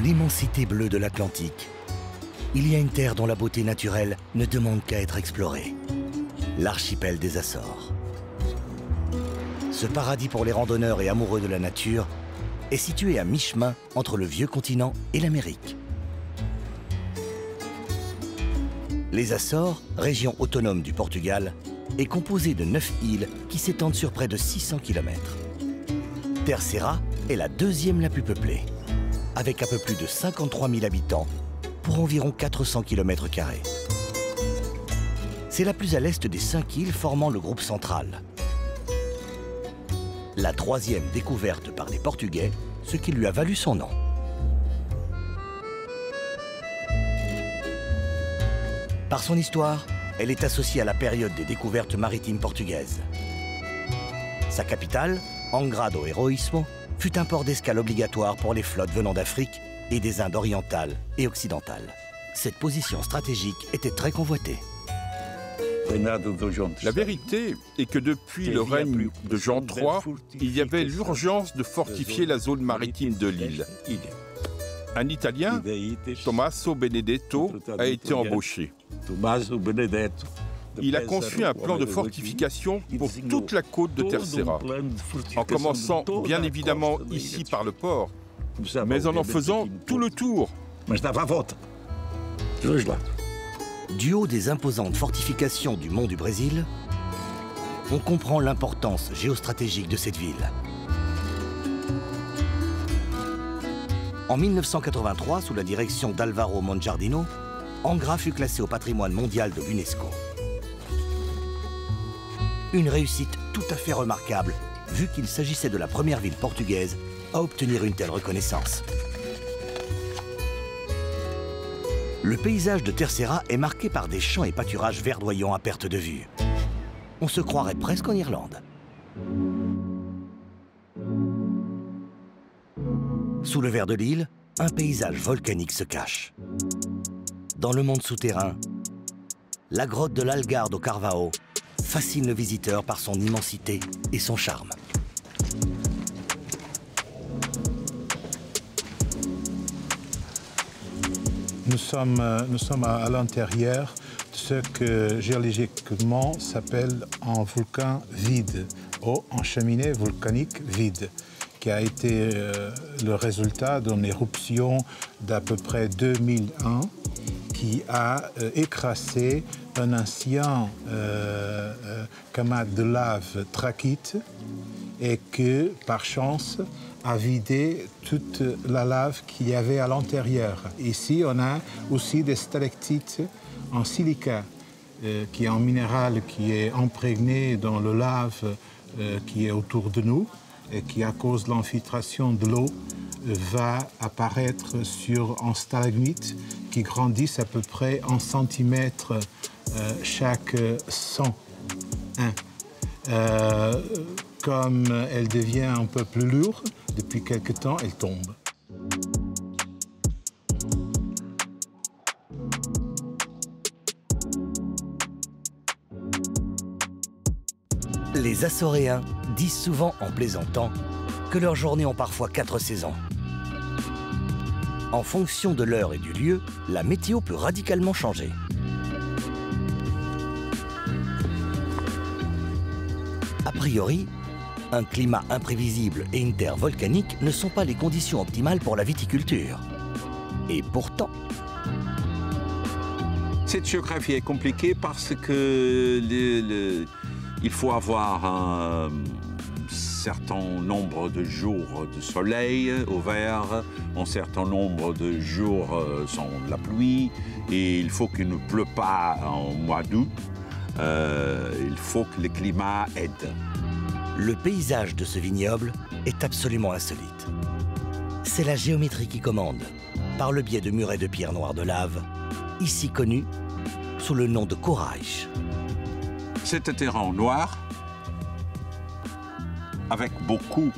l'immensité bleue de l'Atlantique, il y a une terre dont la beauté naturelle ne demande qu'à être explorée. L'archipel des Açores. Ce paradis pour les randonneurs et amoureux de la nature est situé à mi-chemin entre le vieux continent et l'Amérique. Les Açores, région autonome du Portugal, est composée de 9 îles qui s'étendent sur près de 600 km. Terceira est la deuxième la plus peuplée, avec un peu plus de 53 000 habitants pour environ 400 km². C'est la plus à l'est des 5 îles formant le groupe central. La troisième découverte par les Portugais, ce qui lui a valu son nom. Par son histoire, elle est associée à la période des découvertes maritimes portugaises. Sa capitale, Angra do Heroísmo, fut un port d'escale obligatoire pour les flottes venant d'Afrique et des Indes orientales et occidentales. Cette position stratégique était très convoitée. La vérité est que depuis le règne de Jean III, il y avait l'urgence de fortifier la zone maritime de l'île. Un Italien, Tommaso Benedetto, a été embauché. Il a conçu un plan de fortification pour toute la côte de Terceira, en commençant bien évidemment ici par le port, mais en faisant tout le tour. Du haut des imposantes fortifications du mont du Brésil, on comprend l'importance géostratégique de cette ville. En 1983, sous la direction d'Alvaro Mongiardino, Angra fut classée au patrimoine mondial de l'UNESCO. Une réussite tout à fait remarquable, vu qu'il s'agissait de la première ville portugaise à obtenir une telle reconnaissance. Le paysage de Terceira est marqué par des champs et pâturages verdoyants à perte de vue. On se croirait presque en Irlande. Sous le verre de l'île, un paysage volcanique se cache. Dans le monde souterrain, la grotte de l'Algarve au Carvao fascine le visiteur par son immensité et son charme. Nous sommes à l'intérieur de ce que géologiquement s'appelle un volcan vide ou une cheminée volcanique vide, qui a été le résultat d'une éruption d'à peu près 2001 qui a écrasé un ancien camade de lave trachyte et que, par chance, a vidé toute la lave qu'il y avait à l'intérieur. Ici, on a aussi des stalactites en silica, qui est un minéral qui est imprégné dans le lave qui est autour de nous et qui, à cause de l'infiltration de l'eau, va apparaître sur un stalagmite qui grandissent à peu près 1 centimètre chaque 101. Comme elle devient un peu plus lourde, depuis quelque temps, elle tombe. Les Açoréens disent souvent en plaisantant que leurs journées ont parfois 4 saisons. En fonction de l'heure et du lieu, la météo peut radicalement changer. A priori, un climat imprévisible et une terre volcanique ne sont pas les conditions optimales pour la viticulture. Et pourtant... Cette géographie est compliquée parce que il faut avoir un certain nombre de jours de soleil au vert, un certain nombre de jours sans la pluie, et il faut qu'il ne pleut pas en mois d'août. Il faut que le climat aide. Le paysage de ce vignoble est absolument insolite. C'est la géométrie qui commande, par le biais de murets de pierre noire de lave, ici connus sous le nom de corail. C'est un terrain noir, avec beaucoup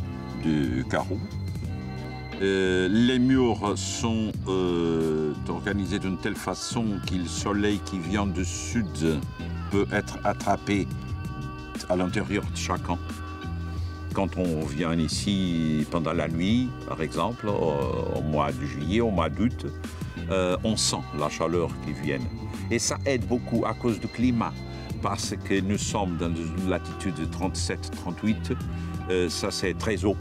de carreaux. Les murs sont organisés d'une telle façon que le soleil qui vient du sud peut être attrapé à l'intérieur de chacun. Quand on vient ici pendant la nuit, par exemple, au mois de juillet, au mois d'août, on sent la chaleur qui vient. Et ça aide beaucoup à cause du climat, parce que nous sommes dans une latitude de 37-38, ça c'est très haut.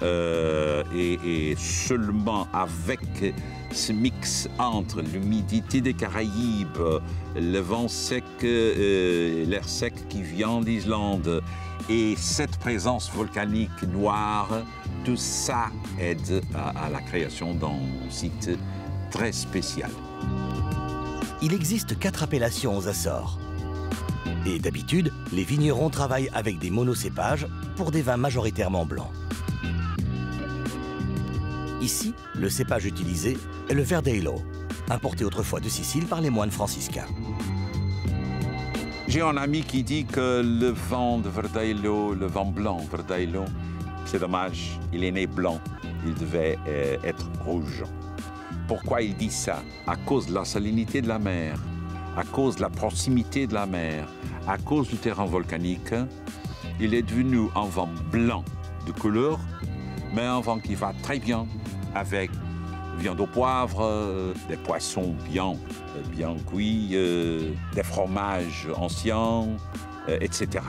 Et seulement avec ce mix entre l'humidité des Caraïbes, le vent sec, l'air sec qui vient d'Islande et cette présence volcanique noire, tout ça aide à la création d'un site très spécial. Il existe 4 appellations aux Açores. Et d'habitude, les vignerons travaillent avec des monocépages pour des vins majoritairement blancs. Ici, le cépage utilisé est le Verdeilo, importé autrefois de Sicile par les moines franciscains. J'ai un ami qui dit que le vin de Verdeilo, le vin blanc Verdeilo, c'est dommage, il est né blanc, il devait être rouge. Pourquoi il dit ça? À cause de la salinité de la mer, à cause de la proximité de la mer, à cause du terrain volcanique, il est devenu un vin blanc de couleur, mais un vin qui va très bien avec viande au poivre, des poissons bien cuits, des fromages anciens, etc.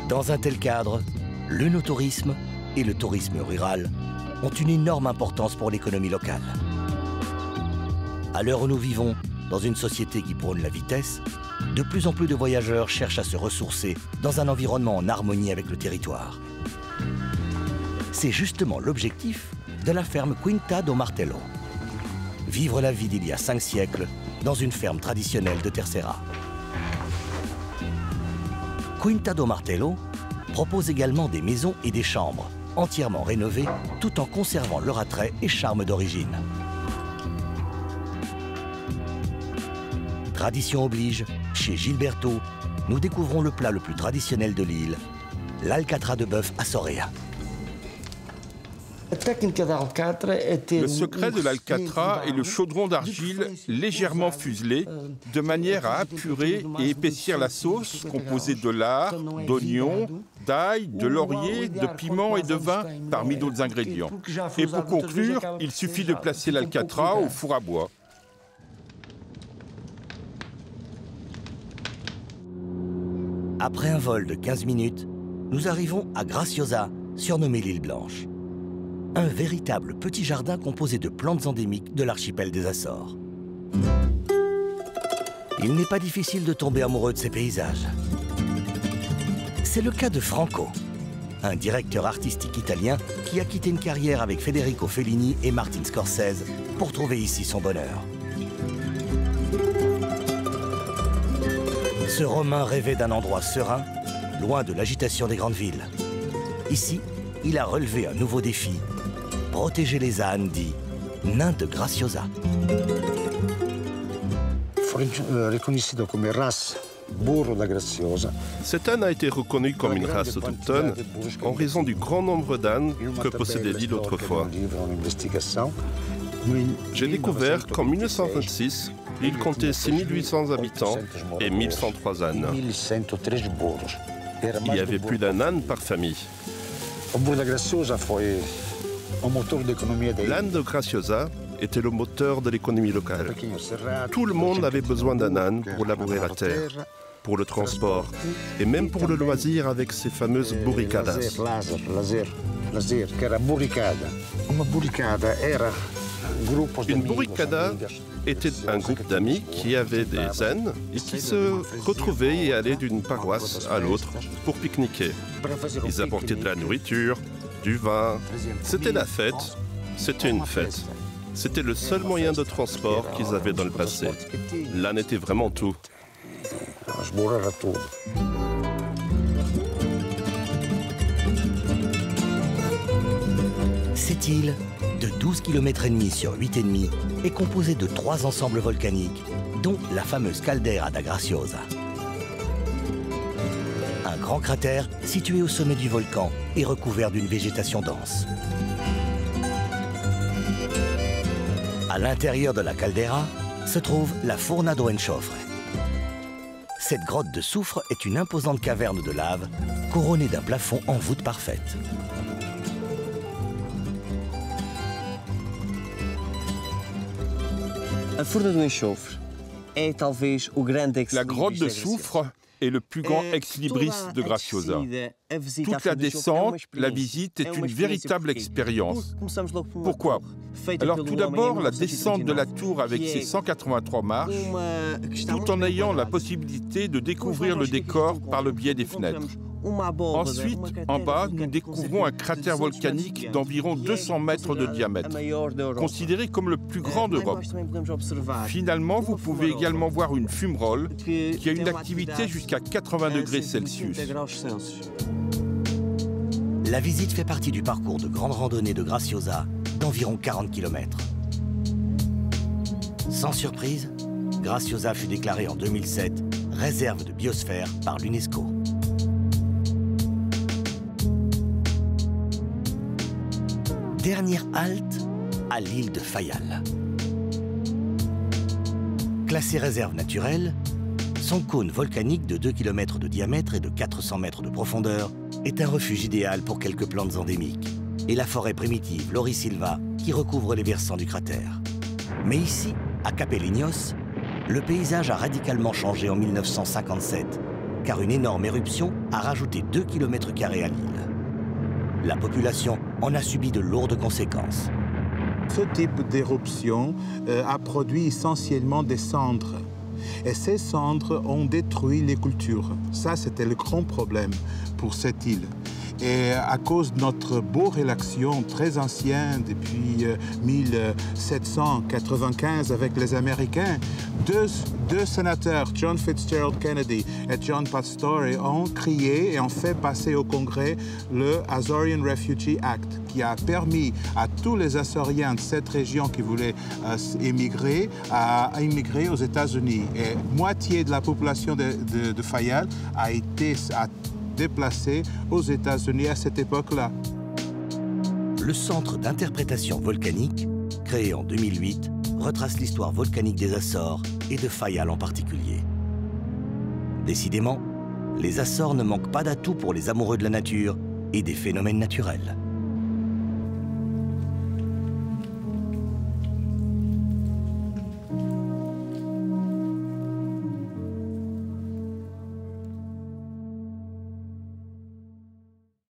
Dans un tel cadre, l'œnotourisme et le tourisme rural ont une énorme importance pour l'économie locale. À l'heure où nous vivons, dans une société qui prône la vitesse, de plus en plus de voyageurs cherchent à se ressourcer dans un environnement en harmonie avec le territoire. C'est justement l'objectif de la ferme Quinta do Martello. Vivre la vie d'il y a 5 siècles dans une ferme traditionnelle de Terceira. Quinta do Martello propose également des maisons et des chambres entièrement rénovées tout en conservant leur attrait et charme d'origine. Tradition oblige, chez Gilberto, nous découvrons le plat le plus traditionnel de l'île, l'alcatra de bœuf açorien. Le secret de l'alcatra est le chaudron d'argile légèrement fuselé, de manière à apurer et épaissir la sauce composée de lard, d'oignons, d'ail, de laurier, de piment et de vin, parmi d'autres ingrédients. Et pour conclure, il suffit de placer l'alcatra au four à bois. Après un vol de 15 minutes, nous arrivons à Graciosa, surnommée l'île Blanche. Un véritable petit jardin composé de plantes endémiques de l'archipel des Açores. Il n'est pas difficile de tomber amoureux de ces paysages. C'est le cas de Franco, un directeur artistique italien qui a quitté une carrière avec Federico Fellini et Martin Scorsese pour trouver ici son bonheur. Ce Romain rêvait d'un endroit serein, loin de l'agitation des grandes villes. Ici, il a relevé un nouveau défi. Protéger les ânes, dit nain de Graciosa. Cet âne a été reconnu comme une race autochtone en raison du grand nombre d'ânes que possédait l'île autrefois. J'ai découvert qu'en 1926, l'île comptait 6800 habitants et 1103 ânes. Il y avait plus d'un âne par famille. L'âne de Graciosa était le moteur de l'économie locale. Tout le monde avait besoin d'un âne pour labourer la terre, pour le transport et même pour le loisir avec ces fameuses burricadas. Une burricada était un groupe d'amis qui avaient des ânes et qui se retrouvaient et allaient d'une paroisse à l'autre pour pique-niquer. Ils apportaient de la nourriture, du vin. C'était la fête. C'était une fête. C'était le seul moyen de transport qu'ils avaient dans le passé. L'âne était vraiment tout. Cette île, de 12,5 km sur 8,5, est composée de 3 ensembles volcaniques, dont la fameuse Caldera da Graciosa. Un grand cratère situé au sommet du volcan et recouvert d'une végétation dense. À l'intérieur de la caldeira se trouve la Furna do Enxofre. Cette grotte de soufre est une imposante caverne de lave couronné d'un plafond en voûte parfaite. La grotte de soufre est le plus grand ex-libris de Graciosa. Toute la descente, la visite est une véritable expérience. Pourquoi? Alors tout d'abord, la descente de la tour avec ses 183 marches, tout en ayant la possibilité de découvrir le décor par le biais des fenêtres. Ensuite, en bas, nous découvrons un cratère volcanique d'environ 200 mètres de diamètre, considéré comme le plus grand d'Europe. Finalement, vous pouvez également voir une fumerole qui a une activité jusqu'à 80 degrés Celsius. La visite fait partie du parcours de grande randonnée de Graciosa d'environ 40 km. Sans surprise, Graciosa fut déclarée en 2007 réserve de biosphère par l'UNESCO. Dernière halte à l'île de Fayal. Classée réserve naturelle, son cône volcanique de 2 km de diamètre et de 400 mètres de profondeur est un refuge idéal pour quelques plantes endémiques et la forêt primitive Laurisilva qui recouvre les versants du cratère. Mais ici, à Capeliños, le paysage a radicalement changé en 1957 car une énorme éruption a rajouté 2 km² à l'île. La population en a subi de lourdes conséquences. Ce type d'éruption a produit essentiellement des cendres. Et ces cendres ont détruit les cultures. Ça, c'était le grand problème pour cette île. Et à cause de notre beau relation très ancienne depuis 1795 avec les Américains, deux sénateurs, John Fitzgerald Kennedy et John Pastore, ont créé et ont fait passer au Congrès le Azorean Refugee Act, qui a permis à tous les Azoriens de cette région qui voulaient émigrer à immigrer aux États-Unis. Et moitié de la population de Fayal a été déplacée aux États-Unis à cette époque-là. Le Centre d'interprétation volcanique, créé en 2008, retrace l'histoire volcanique des Açores et de Fayal en particulier. Décidément, les Açores ne manquent pas d'atouts pour les amoureux de la nature et des phénomènes naturels.